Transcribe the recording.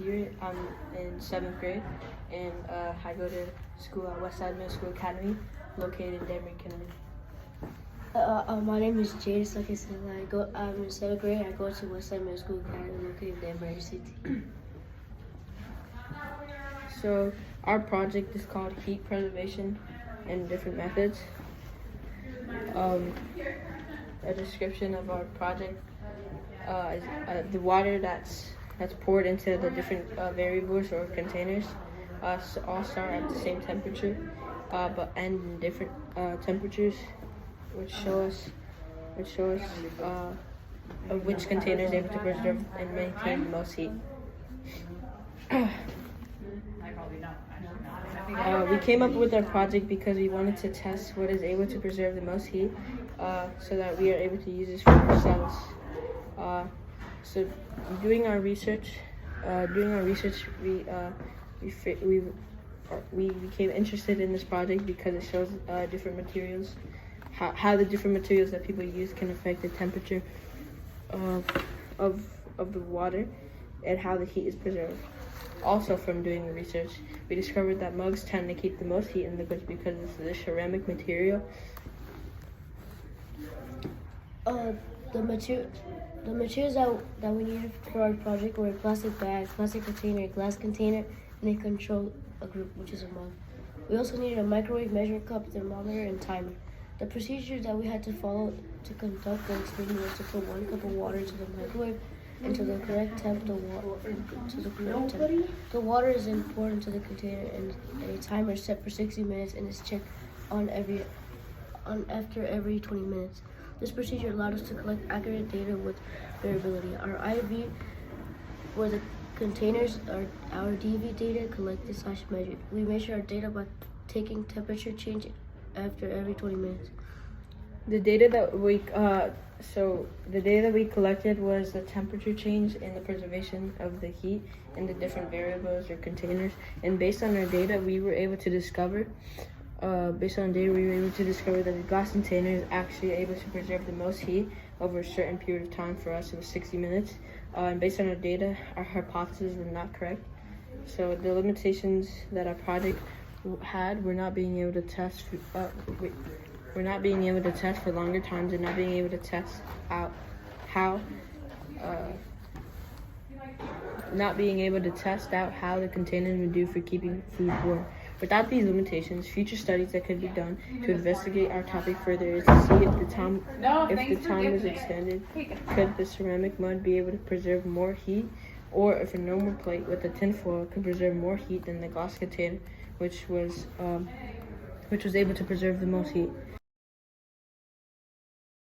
Aguirre. I'm in 7th grade, and I go to school at WSMSA Academy, located in Danbury, Connecticut. My name is Jade. Like I said, I'm in 7th grade. I go to WSMSA Academy, located in Danbury City. So our project is called Heat Preservation and Different Methods. A description of our project is the water that's poured into the different variables or containers all start at the same temperature, but end in different temperatures, which show us which container is able to preserve and maintain the most heat. We came up with our project because we wanted to test what is able to preserve the most heat, so that we are able to use this for ourselves. So doing our research, we became interested in this project because it shows different materials, how the different materials that people use can affect the temperature of the water, and how the heat is preserved. Also, from doing the research, we discovered that mugs tend to keep the most heat in liquids because it's the ceramic material. The materials that we needed for our project were plastic bag, plastic container, glass container, and a control group, which is a mug. We also needed a microwave measuring cup, thermometer, and timer. The procedure that we had to follow to conduct the experiment was to put 1 cup of water into the microwave and to the correct temp. The water is then poured into the container, and a timer is set for 60 minutes and is checked after every 20 minutes. This procedure allowed us to collect accurate data with variability. Our IV were the containers, our DV data collected/measured. We measure our data by taking temperature change after every 20 minutes. The data that we collected was the temperature change and the preservation of the heat in the different variables or containers. And based on our data, we were able to discover that the glass container is actually able to preserve the most heat over a certain period of time. For us, it was 60 minutes. And based on our data, our hypotheses were not correct. So the limitations that our project had were not being able to test. We're not being able to test for longer times, and not being able to test out how the container would do for keeping food warm. Without these limitations, future studies that could be done to investigate our topic further is to see if the time was extended, could the ceramic mud be able to preserve more heat, or if a normal plate with a tinfoil could preserve more heat than the glass container, which was able to preserve the most heat.